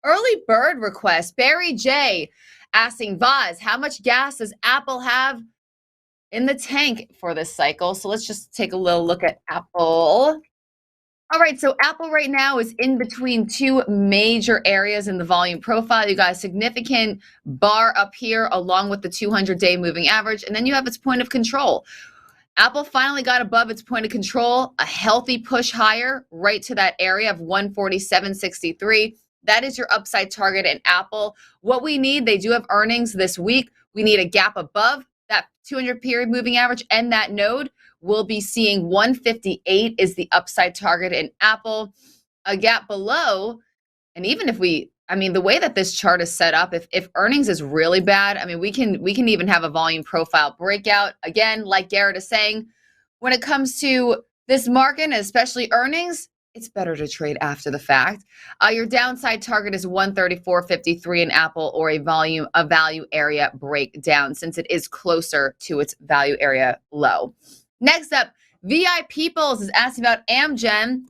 Early bird request. Barry J asking Vaz, how much gas does Apple have in the tank for this cycle? So let's just take a little look at Apple. All right, so Apple right now is in between two major areas in the volume profile. You got a significant bar up here along with the 200-day moving average, and then you have its point of control. Apple finally got above its point of control, a healthy push higher right to that area of 147.63. That is your upside target in Apple. What we need, they do have earnings this week. We need a gap above that 200 period moving average and that node. We'll be seeing 158 is the upside target in Apple, a gap below. And even if the way that this chart is set up, if earnings is really bad, we can even have a volume profile breakout. Again, like Garrett is saying, when it comes to this market, and especially earnings, it's better to trade after the fact. Your downside target is 134.53 in Apple, or a value area breakdown, since it is closer to its value area low. Next up, VI Peoples is asking about Amgen,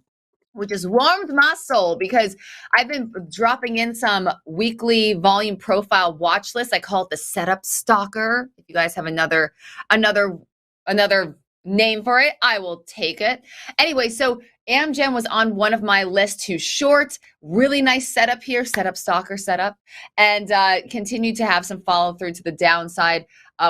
which has warmed my soul because I've been dropping in some weekly volume profile watch lists. I call it the setup stalker. If you guys have another name for it, I will take it. Anyway, so Amgen was on one of my lists to short. Really nice setup here, setup stalker setup, and continued to have some follow through to the downside.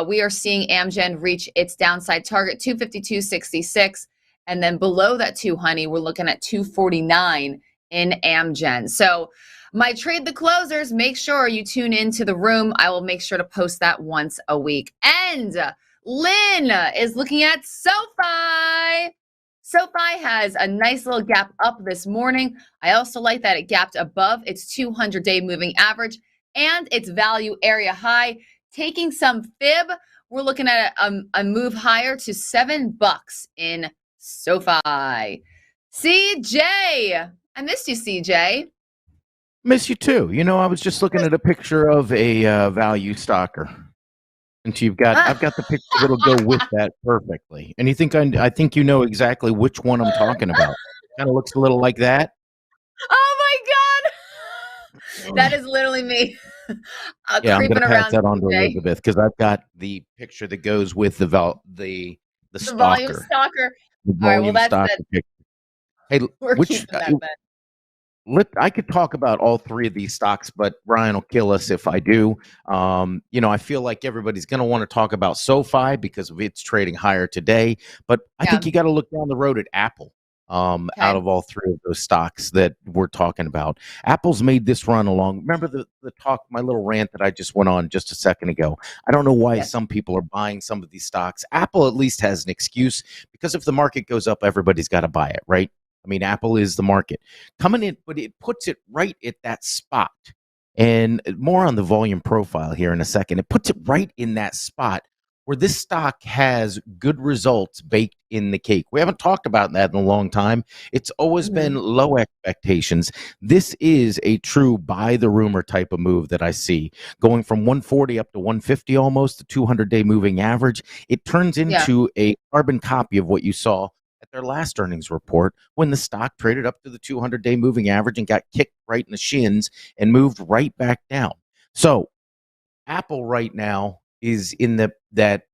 We are seeing Amgen reach its downside target, 252.66. And then below that 200, we're looking at 249 in Amgen. So my trade the closers, make sure you tune into the room. I will make sure to post that once a week. And Lynn is looking at SoFi. SoFi has a nice little gap up this morning. I also like that it gapped above its 200-day moving average and its value area high, taking some fib. We're looking at a move higher to $7 in SoFi. CJ, I missed you, CJ. Miss you too. I was just looking at a picture of a value stalker, and I've got the picture that'll go with that perfectly. And you think I think you know exactly which one I'm talking about. Kind of looks a little like that. Oh my God, that is literally me. Yeah, I'm Creeping going to pass around, that on to CJ. Elizabeth because I've got the picture that goes with the The volume stalker, stalker. the All right, well, volume that's stalker that. picture. Hey, We're which keeping that then. I could talk about all three of these stocks, but Ryan will kill us if I do. I feel like everybody's going to want to talk about SoFi because of its trading higher today. But I think you got to look down the road at Apple. Out of all three of those stocks that we're talking about, Apple's made this run along. Remember the talk, my little rant that I just went on just a second ago. I don't know why some people are buying some of these stocks. Apple at least has an excuse because if the market goes up, everybody's got to buy it, right? Apple is the market coming in, but it puts it right at that spot. And more on the volume profile here in a second. It puts it right in that spot where this stock has good results baked in the cake. We haven't talked about that in a long time. It's always been low expectations. This is a true buy the rumor type of move that I see going from 140 up to 150, almost the 200-day moving average. It turns into a carbon copy of what you saw at their last earnings report when the stock traded up to the 200-day moving average and got kicked right in the shins and moved right back down. So Apple right now is in that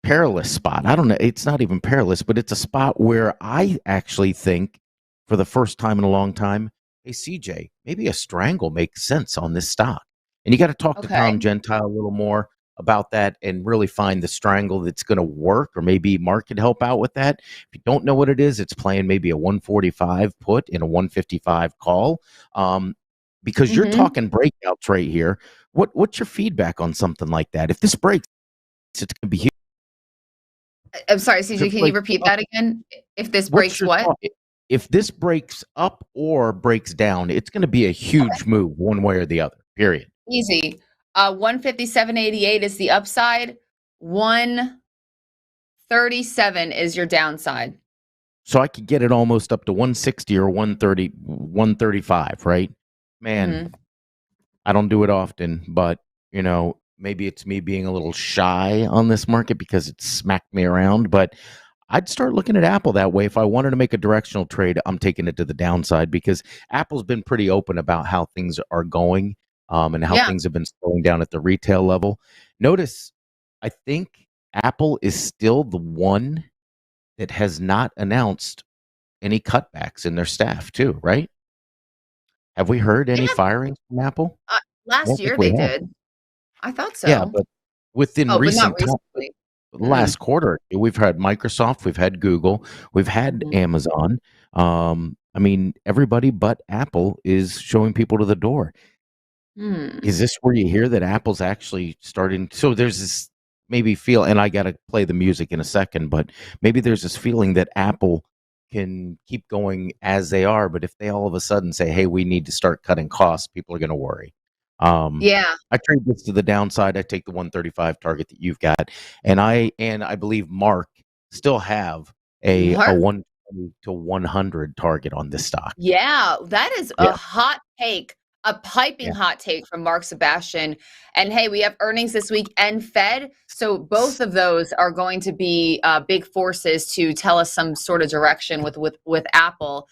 perilous spot. I don't know. It's not even perilous, but it's a spot where I actually think for the first time in a long time, hey, CJ, maybe a strangle makes sense on this stock. And you got to talk to Tom Gentile a little more about that and really find the strangle that's going to work, or maybe Mark could help out with that. If you don't know what it is, it's playing maybe a 145 put in a 155 call. Because you're talking breakouts right here. What's your feedback on something like that? If this breaks, it's going to be huge. I'm sorry, CJ, can you repeat that again? If this breaks what? If this breaks up or breaks down, it's going to be a huge move one way or the other, period. Easy. 157.88 is the upside. 137 is your downside. So I could get it almost up to 160 or 130, 135, right? Man, I don't do it often, but, maybe it's me being a little shy on this market because it smacked me around. But I'd start looking at Apple that way. If I wanted to make a directional trade, I'm taking it to the downside because Apple's been pretty open about how things are going, and how Yeah. things have been slowing down at the retail level. Notice, I think Apple is still the one that has not announced any cutbacks in their staff, too, right? Have we heard any Yeah. firings from Apple? I Last don't think year we they have. did. I thought Yeah, so. but within Oh, but not recent time, recently. Mm. last quarter, we've had Microsoft, we've had Google, we've had Mhm. Amazon. I mean, everybody but Apple is showing people to the door. Hmm. Is this where you hear that Apple's actually starting? So there's this maybe feel, and I got to play the music in a second, but maybe there's this feeling that Apple can keep going as they are, but if they all of a sudden say, "Hey, we need to start cutting costs," people are going to worry. Um, Yeah. I trade this to the downside. I take the 135 target that you've got, and I believe Mark still have a Mark. 120 to 100 target on this stock. Yeah, that is a Yeah, hot take, a piping yeah. hot take from Mark Sebastian. And hey, we have earnings this week and Fed. So both of those are going to be big forces to tell us some sort of direction with Apple.